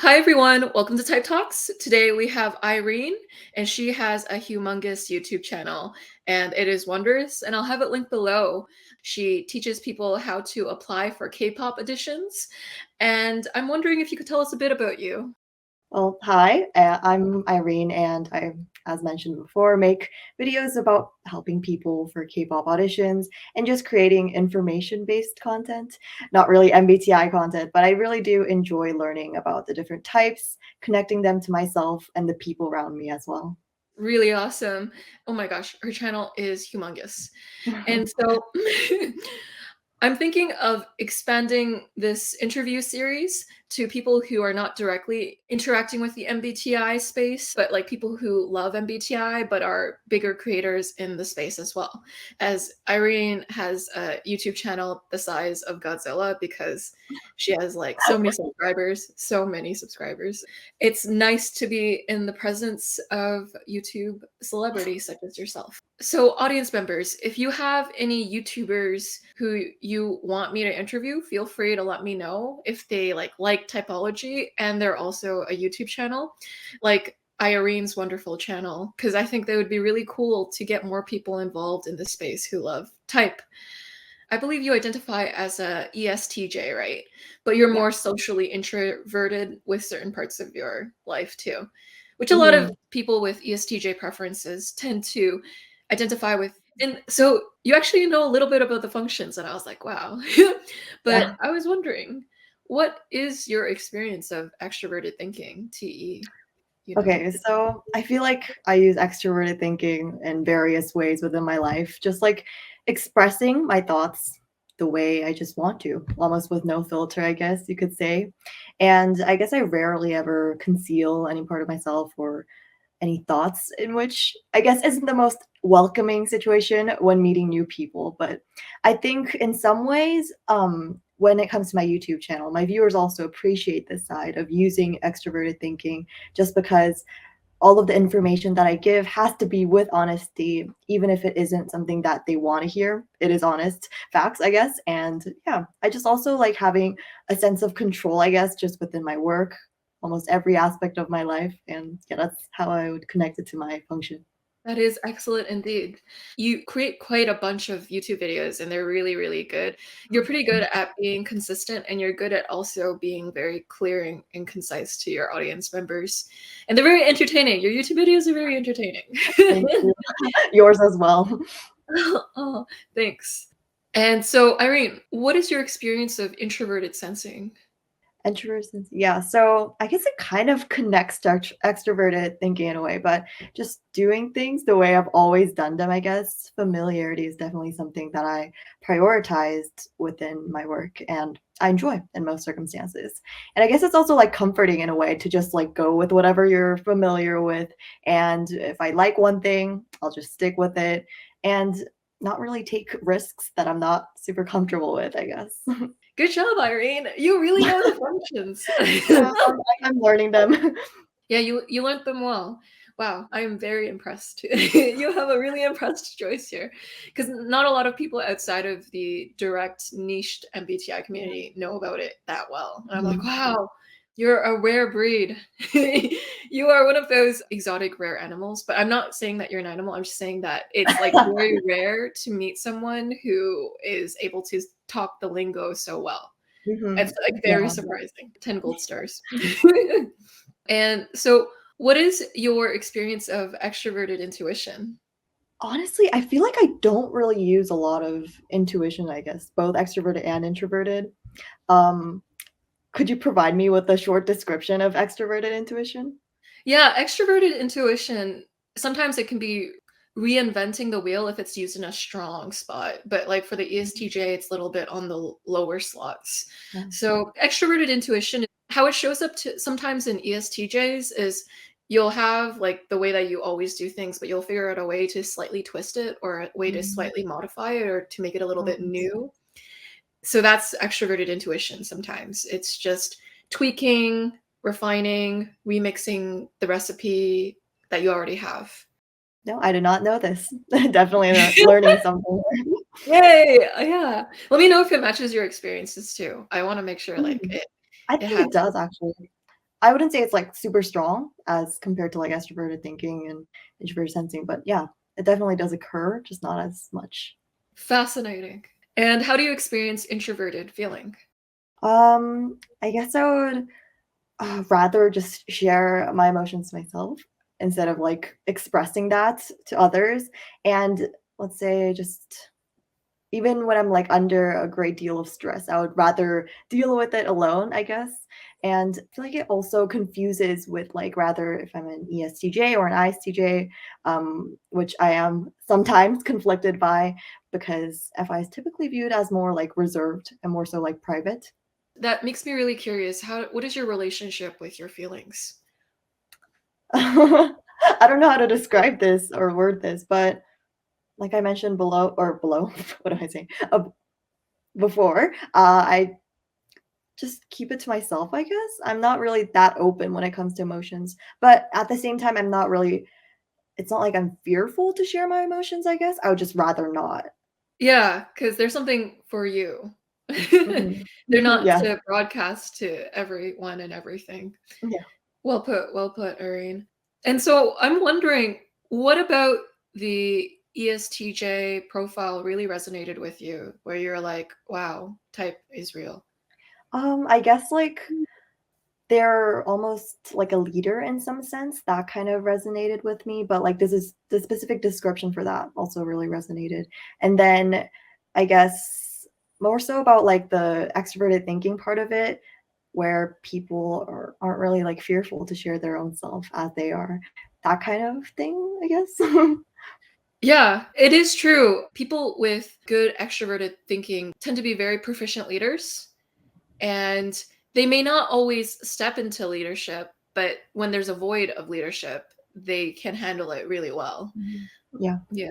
Hi everyone, welcome to Type Talks. Today we have Irene, and she has a humongous YouTube channel, and it is wondrous, and I'll have it linked below. She teaches people how to apply for K-pop auditions, and I'm wondering if you could tell us a bit about you. Well, hi, I'm Irene, and I, as mentioned before, make videos about helping people for K-pop auditions and just creating information-based content. Not really MBTI content, but I really do enjoy learning about the different types, connecting them to myself and the people around me as well. Really awesome. Oh my gosh, her channel is humongous. And so I'm thinking of expanding this interview series to people who are not directly interacting with the MBTI space, but like people who love MBTI but are bigger creators in the space as well. As Irene has a YouTube channel the size of Godzilla because she has like so many subscribers. It's nice to be in the presence of YouTube celebrities such as yourself. So, audience members, if you have any YouTubers who you want me to interview, feel free to let me know if they like typology and they're also a YouTube channel, like Irene's wonderful channel, because I think that would be really cool to get more people involved in this space who love type. I believe you identify as a ESTJ, right? But you're Yeah. more socially introverted with certain parts of your life too, which a lot of Mhm. people with ESTJ preferences tend to identify with. And so you actually know a little bit about the functions, and I was like, wow. But Yeah. I was wondering, what is your experience of extroverted thinking, TE? You know? Okay, so I feel like I use extroverted thinking in various ways within my life, just like expressing my thoughts the way I just want to, almost with no filter, I guess you could say. And I guess I rarely ever conceal any part of myself or any thoughts, in which I guess isn't the most welcoming situation when meeting new people. But I think in some ways, when it comes to my YouTube channel, my viewers also appreciate this side of using extroverted thinking just because all of the information that I give has to be with honesty, even if it isn't something that they want to hear. It is honest facts, I guess. And yeah, I just also like having a sense of control, I guess, just within my work, almost every aspect of my life. And yeah, that's how I would connect it to my function. That is excellent indeed. You create quite a bunch of YouTube videos and they're really, really good. You're pretty good at being consistent and you're good at also being very clear and concise to your audience members. And they're very entertaining. Your YouTube videos are very entertaining. Thank you. Yours as well. Oh, thanks. And so, Irene, what is your experience of introverted sensing? Introversion, yeah, so I guess it kind of connects to extroverted thinking in a way, but just doing things the way I've always done them, I guess. Familiarity is definitely something that I prioritized within my work and I enjoy in most circumstances. And I guess it's also like comforting in a way to just like go with whatever you're familiar with. And if I like one thing, I'll just stick with it and not really take risks that I'm not super comfortable with, I guess. Good job, Irene. You really know the functions. Yeah, I'm learning them. Yeah, you learned them well. Wow, I am very impressed. You have a really impressed Joyce here, because not a lot of people outside of the direct niched MBTI community know about it that well. And I'm like, Mhm. wow, you're a rare breed. You are one of those exotic rare animals. But I'm not saying that you're an animal. I'm just saying that it's like very rare to meet someone who is able to talk the lingo so well. Mhm. It's like very Yeah. surprising. 10 gold stars. And so, what is your experience of extroverted intuition? Honestly, I feel like I don't really use a lot of intuition, I guess, both extroverted and introverted. Um, could you provide me with a short description of extroverted intuition? Yeah, extroverted intuition, sometimes it can be reinventing the wheel if it's used in a strong spot, but like for the ESTJ, it's a little bit on the lower slots. Yeah. So, extroverted intuition, how it shows up to sometimes in ESTJs is you'll have like the way that you always do things, but you'll figure out a way to slightly twist it or a way to Mhm. slightly modify it or to make it a little Oh, bit I see. new. So that's extroverted intuition sometimes. It's just tweaking, refining, remixing the recipe that you already have. No, I did not know this. Definitely learning something. Yay! Yeah. Let me know if it matches your experiences too. I wanna make sure, like, Mm. it I it think has it does actually. I wouldn't say it's like super strong as compared to like extroverted thinking and introverted sensing, but yeah, it definitely does occur, just not as much. Fascinating. And how do you experience introverted feeling? I guess I would rather just share my emotions myself instead of like expressing that to others. And let's say just even when I'm like under a great deal of stress, I would rather deal with it alone, I guess. And I feel like it also confuses with like rather if I'm an ESTJ or an ISTJ, which I am sometimes conflicted by because FI is typically viewed as more like reserved and more so like private. That makes me really curious. What is your relationship with your feelings? I don't know how to describe this or word this, but like I mentioned below, what am I saying? Before, I just keep it to myself, I guess. I'm not really that open when it comes to emotions, but at the same time, I'm not really it's not like I'm fearful to share my emotions, I guess. I would just rather not. Yeah, because there's something for you. Mhm. They're not Yeah, to broadcast to everyone and everything. yeah. Well put, Irene. And so I'm wondering, what about the ESTJ profile really resonated with you, where you're like, wow, type is real? I guess, like, they're almost like a leader in some sense. That kind of resonated with me, but, like, this is the specific description for that also really resonated. And then I guess more so about, like, the extroverted thinking part of it, where people aren't really, like, fearful to share their own self as they are. That kind of thing, I guess. Yeah, it is true. People with good extroverted thinking tend to be very proficient leaders, and they may not always step into leadership, but when there's a void of leadership, they can handle it really well. Mhm. Yeah. Yeah.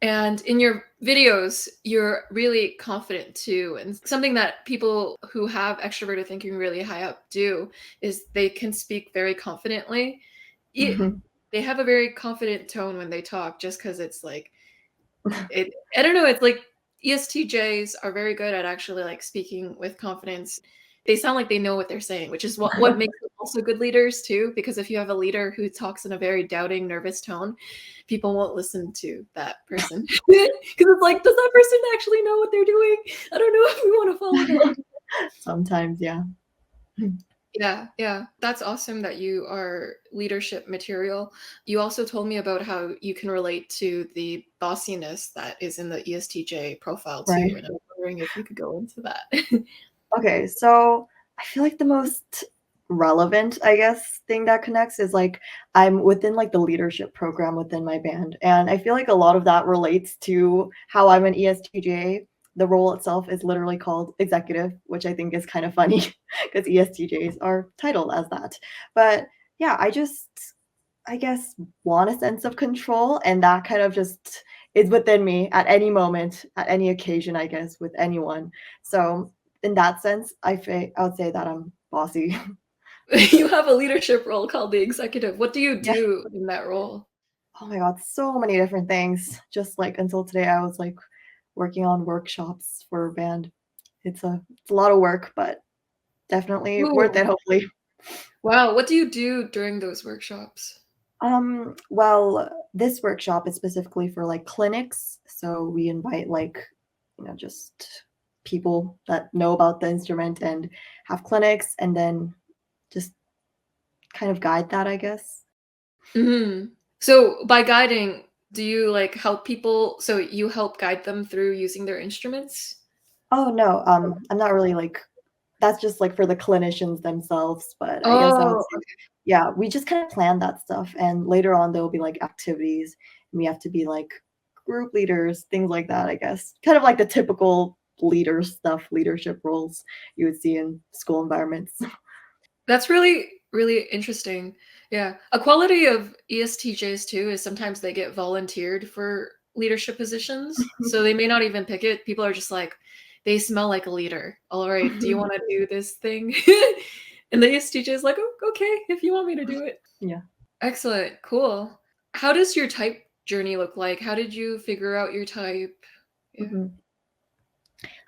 And in your videos, you're really confident too. And something that people who have extroverted thinking really high up do is they can speak very confidently. It, Mhm. they have a very confident tone when they talk, just because it's like it. I don't know. It's like ESTJs are very good at actually like speaking with confidence. They sound like they know what they're saying, which is what makes them also good leaders too. Because if you have a leader who talks in a very doubting, nervous tone, people won't listen to that person because it's like, does that person actually know what they're doing? I don't know if we want to follow them. Sometimes, yeah. Yeah, yeah. That's awesome that you are leadership material. You also told me about how you can relate to the bossiness that is in the ESTJ profile too, Right. and I'm wondering if you could go into that. Okay, so I feel like the most relevant, I guess, thing that connects is like I'm within like the leadership program within my band. And I feel like a lot of that relates to how I'm an ESTJ. The role itself is literally called executive, which I think is kind of funny because ESTJs are titled as that. But yeah, I guess, want a sense of control, and that kind of just is within me at any moment, at any occasion, I guess, with anyone. So in that sense, I would say that I'm bossy. You have a leadership role called the executive. What do you Yeah. do in that role? Oh my god, so many different things. Just like until today, I was like working on workshops for a band. It's a lot of work, but definitely worth Ooh, it, hopefully. wow. What do you do during those workshops? Well, this workshop is specifically for like clinics. So we invite like, just people that know about the instrument and have clinics and then just kind of guide that, I guess. Mhm. So by guiding, do you like help people? So you help guide them through using their instruments? Oh no, I'm not really like that's just like for the clinicians themselves, but I guess I would Oh, say, yeah, we just kind of plan that stuff. And later on, there will be like activities, and we have to be like group leaders, things like that, I guess. Kind of like the typical leader stuff, leadership roles you would see in school environments. that's really, really interesting. Yeah. A quality of ESTJs too is sometimes they get volunteered for leadership positions. So they may not even pick it. People are just like, they smell like a leader. All right, do you want to do this thing? And the ESTJ is like, oh, okay, if you want me to do it. Yeah. Excellent. Cool. How does your type journey look like? How did you figure out your type? Yeah. Mhm.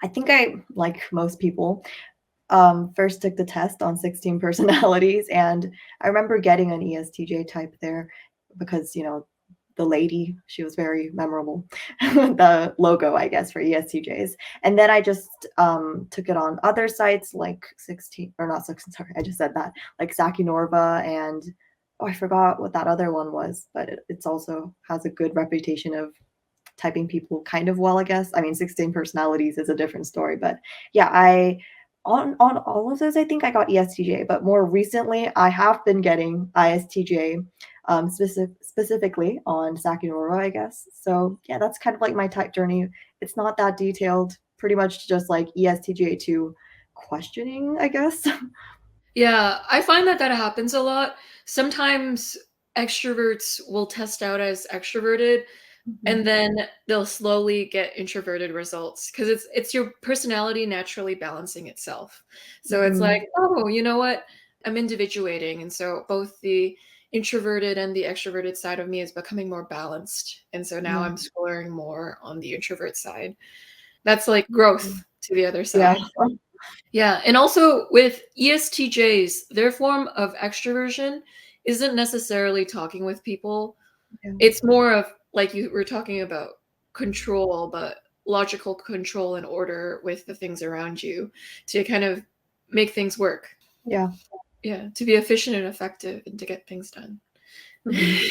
I think I, like most people, first took the test on 16 personalities, and I remember getting an ESTJ type there because, the lady, she was very memorable. The logo, I guess, for ESTJs. And then I just took it on other sites like 16, or not 16, sorry, I just said that, like Saki Norva, and oh, I forgot what that other one was, but it's also has a good reputation of typing people kind of well, I guess. I mean, 16 personalities is a different story, but yeah, I on all of those, I think I got ESTJ, but more recently I have been getting ISTJ, specifically on Saki Norva, I guess. So yeah, that's kind of like my type journey. It's not that detailed, pretty much just like ESTJ to questioning, I guess. Yeah, I find that that happens a lot. Sometimes extroverts will test out as extroverted, Mhm. and then they'll slowly get introverted results because it's your personality naturally balancing itself. So it's like, Mhm. "Oh, you know what? I'm individuating," and so both the introverted and the extroverted side of me is becoming more balanced, and so now Yeah. I'm scoring more on the introvert side. That's like growth to the other Yeah. side. Yeah, and also with ESTJs, their form of extroversion isn't necessarily talking with people. Yeah. It's more of, like you were talking about, control, but logical control and order with the things around you to kind of make things work. Yeah. Yeah, to be efficient and effective and to get things done. Mhm.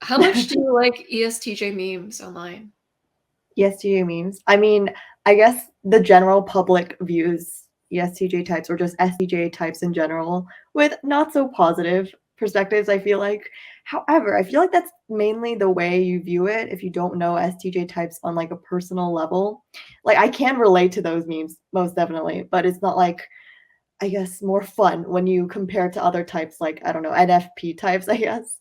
How much do you like ESTJ memes online? ESTJ memes. I mean, I guess the general public views ESTJ types or just STJ types in general with not so positive perspectives, I feel like. However, I feel like that's mainly the way you view it if you don't know STJ types on like a personal level. Like I can relate to those memes most definitely, but it's not like I guess, more fun when you compare to other types like, I don't know, NFP types, I guess.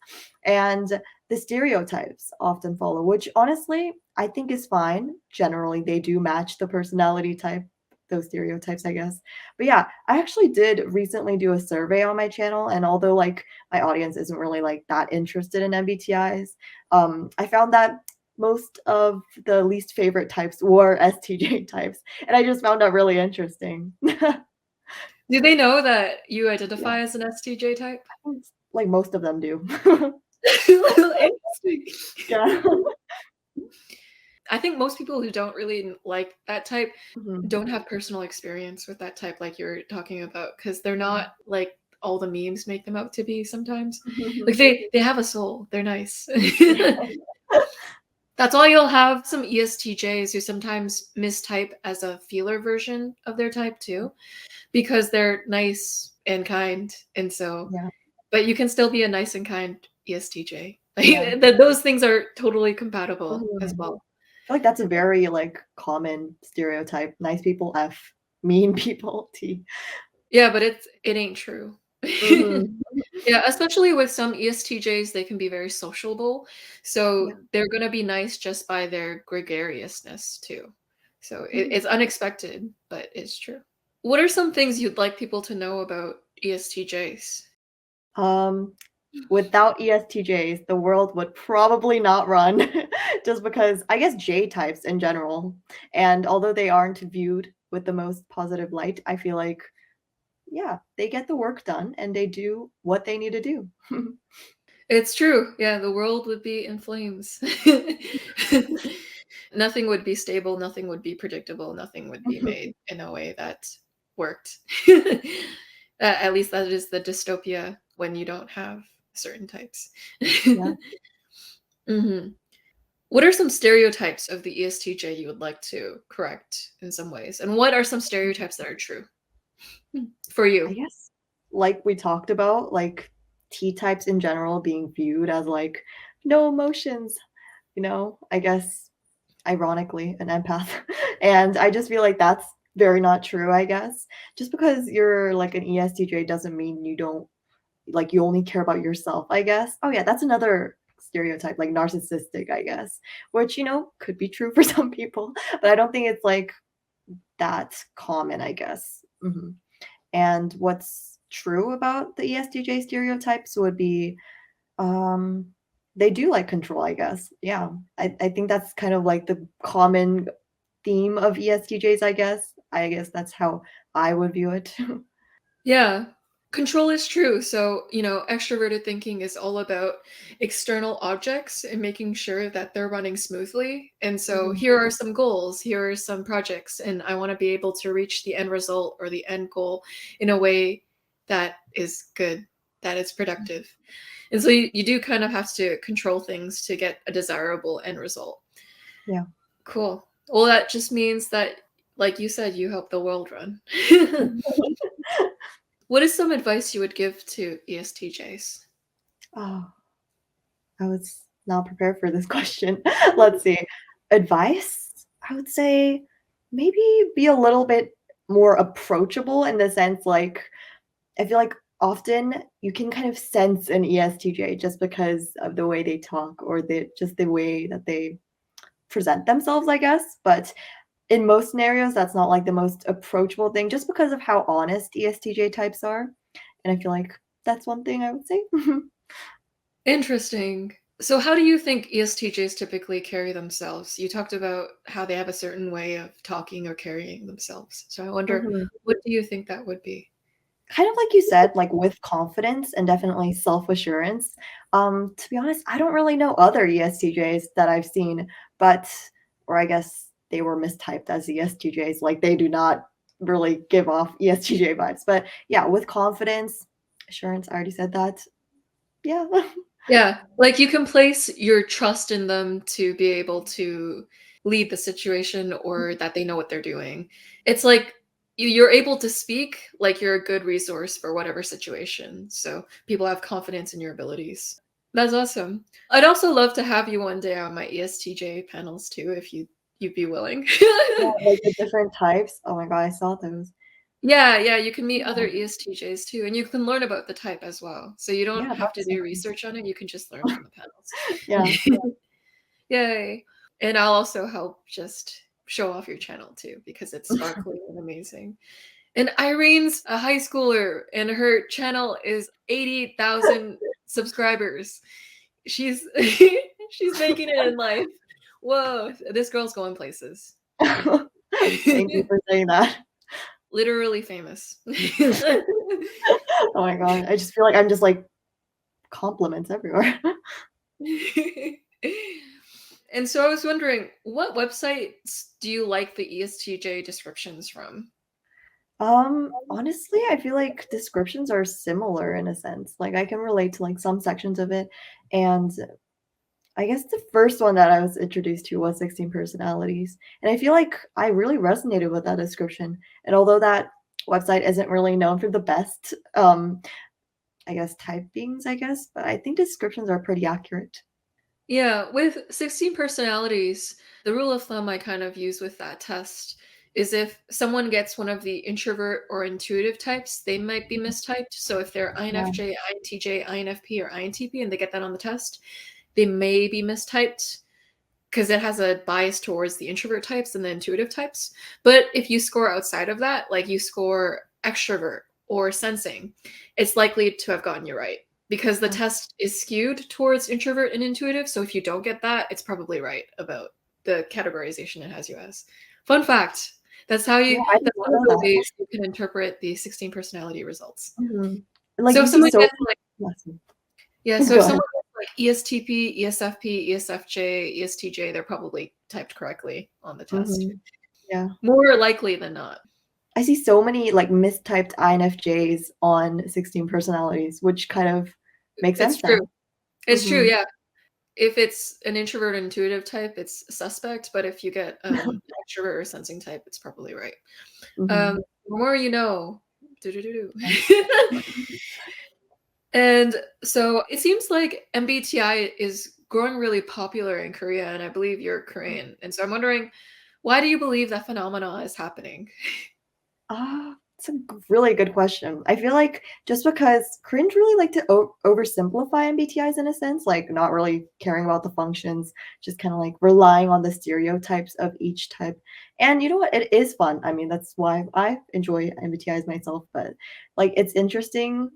And the stereotypes often follow, which honestly, I think is fine. Generally, they do match the personality type, those stereotypes, I guess. But yeah, I actually did recently do a survey on my channel. And although like my audience isn't really like that interested in MBTIs, I found that most of the least favorite types were STJ types. And I just found that really interesting. Do they know that you Yeah, identify as an STJ type? like most of them do. Interesting. Yeah. I think most people who don't really like that type Mhm. don't have personal experience with that type like you're talking about, because 'cause they're Yeah. not like all the memes make them out to be sometimes. Like, Mhm. they have a soul, they're nice. That's why you'll have some ESTJs who sometimes mistype as a feeler version of their type too, because they're nice and kind, and so Yeah, but you can still be a nice and kind ESTJ. yeah. Like, th those things are totally compatible as Mhm. well. I feel like that's a very, like, common stereotype. Nice people F, mean people T. Yeah, but it ain't true. Mhm. Yeah, especially with some ESTJs, they can be very sociable, so Yeah. they're gonna be nice just by their gregariousness too. So Mhm. it's unexpected, but it's true. What are some things you'd like people to know about ESTJs? Um, Without ESTJs, the world would probably not run just because I guess J types in general, and although they aren't viewed with the most positive light, I feel like yeah, they get the work done and they do what they need to do. It's true. Yeah, the world would be in flames. Nothing would be stable, nothing would be predictable, nothing would be made in a way that worked. At least that is the dystopia when you don't have certain types. Yeah. Mhm. What are some stereotypes of the ESTJ you would like to correct in some ways? And what are some stereotypes that are true for I you? guess like we talked about, like T types in general being viewed as like no emotions, I guess ironically an empath. And I just feel like that's very not true, I guess. Just because you're like an ESTJ doesn't mean you don't like you only care about yourself, I guess. Oh yeah, that's another stereotype, like narcissistic, I guess, which could be true for some people, but I don't think it's like that common, I guess. And what's true about the ESTJ stereotypes would be um they do like control, I guess. Yeah. I think that's kind of like the common theme of ESTJs, I guess. I guess that's how I would view it. Yeah. Control is true. So, extroverted thinking is all about external objects and making sure that they're running smoothly. And so, Mhm. here are some goals, here are some projects, and I want to be able to reach the end result or the end goal in a way that is good, that is productive. And so, you do kind of have to control things to get a desirable end result. Yeah. Cool. Well, that just means that, like you said, you help the world run. What is some advice you would give to ESTJs? Oh, I was not prepared for this question. Let's see. Advice? I would say maybe be a little bit more approachable in the sense like I feel like often you can kind of sense an ESTJ just because of the way they talk or the way that they present themselves, I guess. But in most scenarios, that's not like the most approachable thing just because of how honest ESTJ types are. And I feel like that's one thing I would say. Interesting. So, how do you think ESTJs typically carry themselves? You talked about how they have a certain way of talking or carrying themselves. So, I wonder, Mhm. what do you think that would be? Kind of like you said, like with confidence and definitely self-assurance. To be honest, I don't really know other ESTJs that I've seen, but or I guess they were mistyped as ESTJs. Like they do not really give off ESTJ vibes. But yeah, with confidence, assurance, I already said that. Yeah. Yeah, like you can place your trust in them to be able to lead the situation or that they know what they're doing. It's like you're able to speak like you're a good resource for whatever situation. So people have confidence in your abilities. That's awesome. I'd also love to have you one day on my ESTJ panels too, if you'd be willing. Yeah, like the different types. Oh my god, I saw those. Yeah, yeah, you can meet Yeah, other ESTJs too, and you can learn about the type as well. So you don't yeah, have to that's so do cool. research on it, you can just learn from the panels. Yeah. Yay. And I'll also help just show off your channel too, because it's sparkly and amazing. And Irene's a high schooler, and her channel is 80,000 subscribers. She's she's making it in life. Whoa, this girl's going places. Thank you for saying that. Literally famous. Oh my god, I just feel like I'm just like compliments everywhere. And so I was wondering, what websites do you like the ESTJ descriptions from? Honestly, I feel like descriptions are similar in a sense. Like I can relate to like some sections of it. And I guess the first one that I was introduced to was 16 personalities. And I feel like I really resonated with that description. And although that website isn't really known for the best, I guess typings, I guess, but I think descriptions are pretty accurate. Yeah, with 16 personalities, the rule of thumb I kind of use with that test is if someone gets one of the introvert or intuitive types, they might be mistyped. So if they're Yeah. INFJ, INTJ, INFP, or INTP and they get that on the test, they may be mistyped because it has a bias towards the introvert types and the intuitive types. But if you score outside of that, like you score extrovert or sensing, it's likely to have gotten you right because the Oh, test is skewed towards introvert and intuitive. So if you don't get that, it's probably right about the categorization it has you as. Fun fact. yeah, I did That's not one of know the that. ways you can interpret the 16 personality results. Mhm. And, like, So if you see someone so gets like awesome. yeah, so Go if ahead. someone gets like ESTP, ESFP, ESFJ, ESTJ, they're probably typed correctly on the test. Mhm. Yeah. More likely than not. I see so many, like, mistyped INFJs on 16 personalities, which kind of makes It's sense true. now. It's true, Mhm. yeah. If it's an introvert intuitive type, it's suspect, but if you get extrovert or sensing type, it's probably right. Mhm. The more you know. Do-do-do-do. Yeah. And so it seems like MBTI is growing really popular in Korea, and I believe you're Korean. And so I'm wondering, why do you believe that phenomena is happening? It's a really good question. I feel like just because Koreans really like to oversimplify MBTIs in a sense, like not really caring about the functions, just kind of like relying on the stereotypes of each type. And you know what? It is fun. I mean, that's why I enjoy MBTIs myself. But like, it's interesting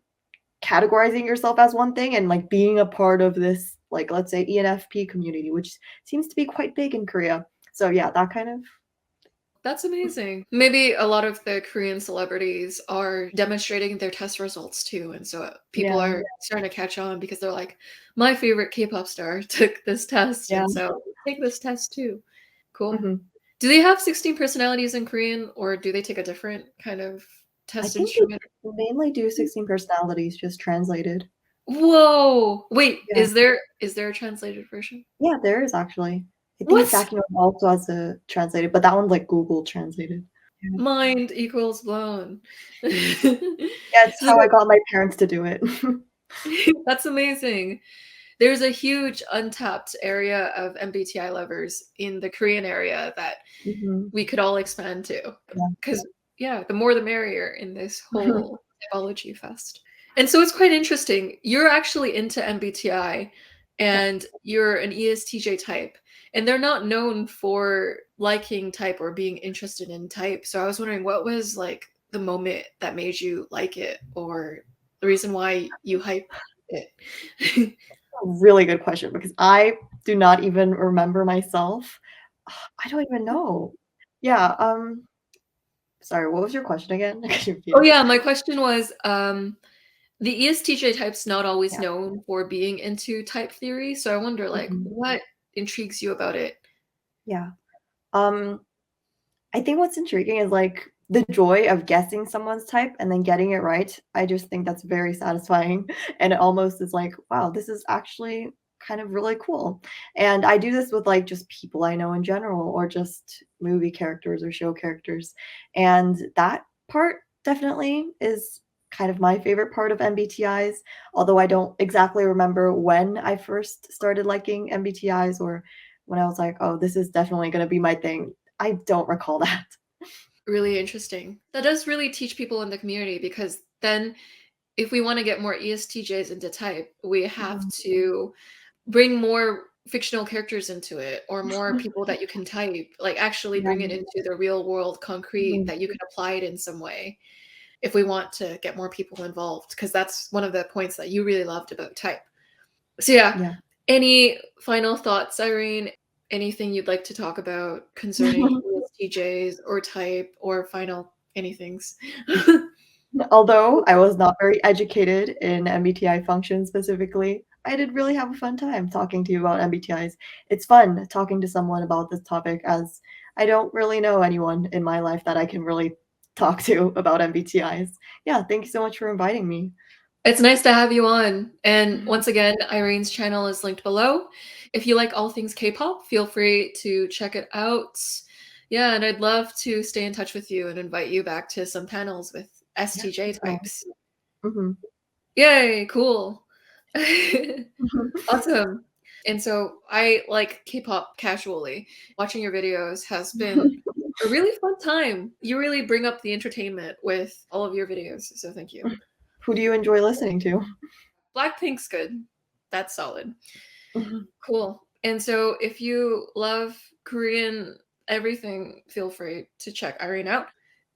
categorizing yourself as one thing and like being a part of this, like let's say ENFP community, which seems to be quite big in Korea. So yeah, that kind of. That's amazing. Maybe a lot of the Korean celebrities are demonstrating their test results too, and so people Yeah, are starting to catch on because they're like, "My favorite K-pop star took this test, yeah. and so take this test too." Cool. Mhm. Do they have 16 personalities in Korean, or do they take a different kind of I test think they instrument? mainly do 16 personalities just translated. Whoa! Wait, Yeah. is there a translated version? Yeah, there is actually. I think What? Sakino also has a translated, but that one's, like, Google translated. Yeah. Mind equals blown. Yeah, it's So how I got my parents to do it. that's amazing. There's a huge untapped area of MBTI lovers in the Korean area that Mhm. we could all expand to. Yeah. Because, yeah, the more the merrier in this whole typology fest. And so it's quite interesting. You're actually into MBTI Yeah. and you're an ESTJ type, and they're not known for liking type or being interested in type. So I was wondering what was like the moment that made you like it or the reason why you hype it. Really good question because I do not even remember myself. I don't even know. Yeah, sorry, what was your question again? I got Oh confused. yeah, my question was, the ESTJ type's not always Yeah. known for being into type theory, so I wonder, like, Mhm. what intrigues you about it? Yeah. Um, I think what's intriguing is, like, the joy of guessing someone's type and then getting it right. I just think that's very satisfying, and it almost is like, "Wow, this is actually kind of really cool." And I do this with, like, just people I know in general or just movie characters or show characters, and that part definitely is kind of my favorite part of MBTIs, although I don't exactly remember when I first started liking MBTIs or when I was like, "Oh, this is definitely gonna be my thing." I don't recall that. Really interesting. That does really teach people in the community because then if we wanna get more ESTJs into type, we have Mhm. to bring more fictional characters into it or more people that you can type, like, actually Yeah. bring it into the real world concrete Mhm. that you can apply it in some way if we want to get more people involved, because that's one of the points that you really loved about type. So yeah, Yeah. any final thoughts, Irene? Anything you'd like to talk about concerning ESTJs or type or final anythings? Although I was not very educated in MBTI function specifically, I did really have a fun time talking to you about MBTIs. It's fun talking to someone about this topic as I don't really know anyone in my life that I can really talk to about MBTIs. Yeah, thank you so much for inviting me. It's nice to have you on. And Mhm. once again, Irene's channel is linked below. If you like all things K-pop, feel free to check it out. Yeah, and I'd love to stay in touch with you and invite you back to some panels with Yeah, STJ as well. types. Mhm. Yay, cool. Mhm. Awesome. And so I like K-pop casually. Watching your videos has been a really fun time. You really bring up the entertainment with all of your videos, so thank you. Who do you enjoy listening to? Blackpink's good. That's solid. Mhm. Cool. And so if you love Korean everything, feel free to check Irene out.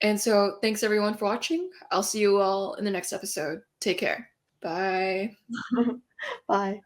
And so thanks everyone for watching. I'll see you all in the next episode. Take care. Bye. Bye.